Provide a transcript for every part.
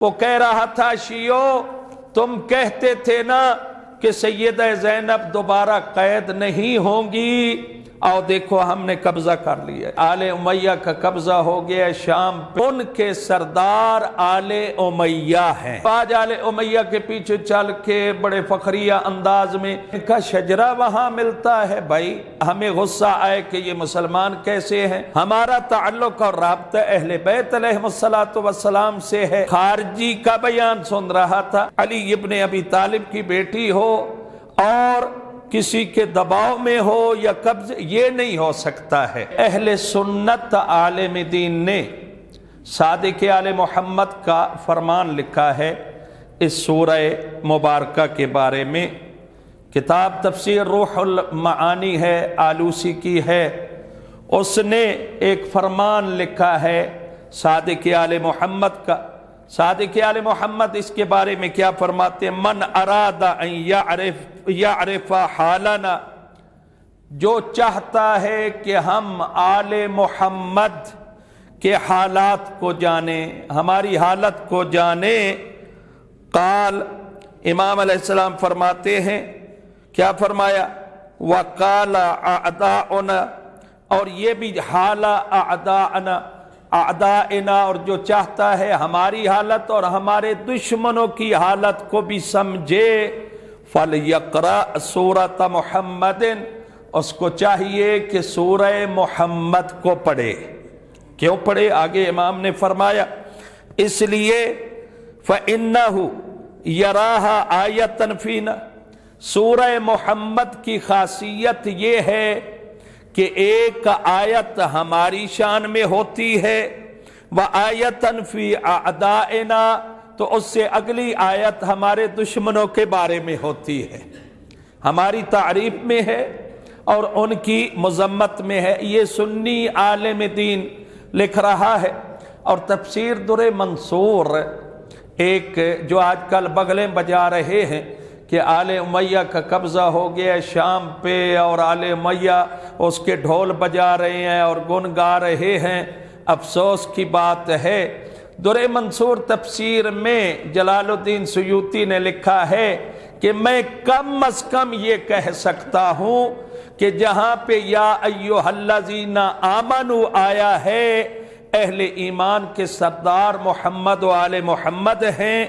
وہ کہہ رہا تھا شیعو تم کہتے تھے نا کہ سیدہ زینب دوبارہ قید نہیں ہوں گی، اور دیکھو ہم نے قبضہ کر لیا، آل امیہ کا قبضہ ہو گیا شام پہ۔ ان کے سردار آل امیہ ہیں۔ آج آل امیہ کے پیچھے چل کے بڑے فخریہ انداز میں ان کا شجرہ وہاں ملتا ہے۔ بھائی ہمیں غصہ آئے کہ یہ مسلمان کیسے ہیں۔ ہمارا تعلق اور رابطہ اہل بیت علیہم السلام سے ہے۔ خارجی کا بیان سن رہا تھا، علی ابن ابی طالب کی بیٹی ہو اور کسی کے دباؤ میں ہو یا قبض، یہ نہیں ہو سکتا ہے۔ اہل سنت عالم دین نے صادق آل محمد کا فرمان لکھا ہے اس سورہ مبارکہ کے بارے میں۔ کتاب تفسیر روح المعانی ہے، آلوسی کی ہے، اس نے ایک فرمان لکھا ہے صادق آل محمد کا۔ صادق آل محمد اس کے بارے میں کیا فرماتے ہیں؟ من اراد ان یعرف حالنا، جو چاہتا ہے کہ ہم آل محمد کے حالات کو جانیں، ہماری حالت کو جانیں، قال امام علیہ السلام فرماتے ہیں، کیا فرمایا؟ وقال اعداؤنا، اور یہ بھی حال اعداءنا، اعدائنا، اور جو چاہتا ہے ہماری حالت اور ہمارے دشمنوں کی حالت کو بھی سمجھے، فَلْيَقْرَأْ سورۃ محمد، اس کو چاہیے کہ سورہ محمد کو پڑھے۔ کیوں پڑھے؟ آگے امام نے فرمایا اس لیے فَإِنَّهُ يَرَاهَا آیَةً فِينَا، سورہ محمد کی خاصیت یہ ہے کہ ایک آیت ہماری شان میں ہوتی ہے، وَآیَةً فِي أَعْدَائِنَا، تو اس سے اگلی آیت ہمارے دشمنوں کے بارے میں ہوتی ہے، ہماری تعریف میں ہے اور ان کی مذمت میں ہے۔ یہ سنی عالم دین لکھ رہا ہے۔ اور تفسیر در منصور، ایک جو آج کل بغلیں بجا رہے ہیں کہ آل امیہ کا قبضہ ہو گیا شام پہ اور آل امیہ اس کے ڈھول بجا رہے ہیں اور گن گا رہے ہیں، افسوس کی بات ہے۔ در منصور تفسیر میں جلال الدین سیوطی نے لکھا ہے کہ میں کم از کم یہ کہہ سکتا ہوں کہ جہاں پہ یا ایھا الذین آمنوا آیا ہے، اہل ایمان کے سردار محمد و آل محمد ہیں،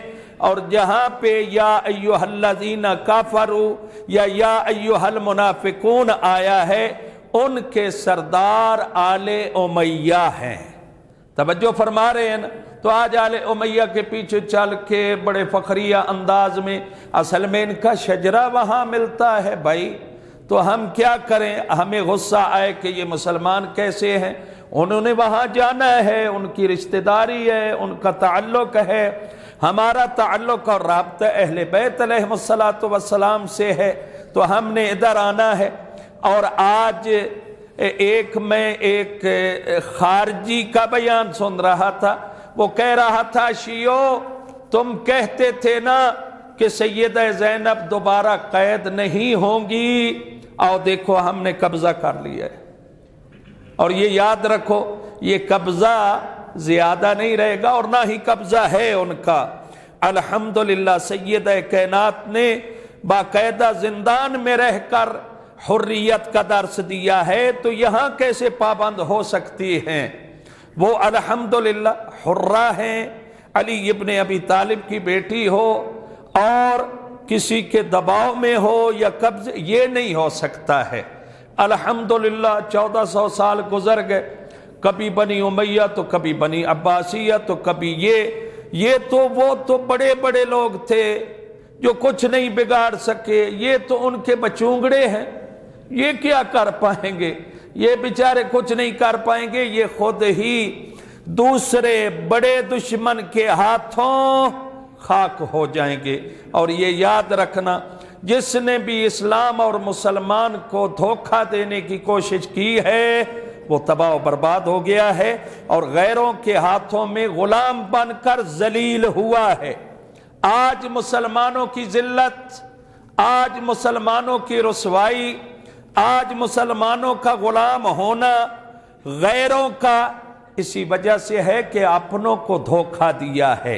اور جہاں پہ یا ایھا الذین کفروا یا ایھا المنافقون آیا ہے، ان کے سردار آل امیہ ہیں۔ توجہ فرما رہے ہیں نا؟ تو آج آل امیہ کے پیچھے چل کے بڑے فخریہ انداز میں اصل میں ان کا شجرہ وہاں ملتا ہے۔ بھائی تو ہم کیا کریں؟ ہمیں غصہ آئے کہ یہ مسلمان کیسے ہیں، انہوں نے وہاں جانا ہے، ان کی رشتہ داری ہے، ان کا تعلق ہے۔ ہمارا تعلق اور رابطہ اہل بیت علیہم السلام سے ہے، تو ہم نے ادھر آنا ہے۔ اور آج میں ایک خارجی کا بیان سن رہا تھا، وہ کہہ رہا تھا شیعو تم کہتے تھے نا کہ سیدہ زینب دوبارہ قید نہیں ہوں گی، اور دیکھو ہم نے قبضہ کر لیا ہے۔ اور یہ یاد رکھو یہ قبضہ زیادہ نہیں رہے گا اور نہ ہی قبضہ ہے ان کا۔ الحمدللہ سیدہ کائنات نے باقاعدہ زندان میں رہ کر حریت کا درس دیا ہے، تو یہاں کیسے پابند ہو سکتی ہیں؟ وہ الحمدللہ حرہ ہیں، علی ابن ابی طالب کی بیٹی ہو اور کسی کے دباؤ میں ہو یا قبض، یہ نہیں ہو سکتا ہے۔ الحمدللہ 1400 سال گزر گئے، کبھی بنی امیہ تو کبھی بنی عباسیہ تو کبھی یہ تو وہ تو بڑے بڑے لوگ تھے جو کچھ نہیں بگاڑ سکے، یہ تو ان کے بچونگڑے ہیں، یہ کیا کر پائیں گے؟ یہ بیچارے کچھ نہیں کر پائیں گے، یہ خود ہی دوسرے بڑے دشمن کے ہاتھوں خاک ہو جائیں گے۔ اور یہ یاد رکھنا، جس نے بھی اسلام اور مسلمان کو دھوکہ دینے کی کوشش کی ہے وہ تباہ و برباد ہو گیا ہے، اور غیروں کے ہاتھوں میں غلام بن کر ذلیل ہوا ہے۔ آج مسلمانوں کی ذلت، آج مسلمانوں کی رسوائی، آج مسلمانوں کا غلام ہونا غیروں کا اسی وجہ سے ہے کہ اپنوں کو دھوکہ دیا ہے۔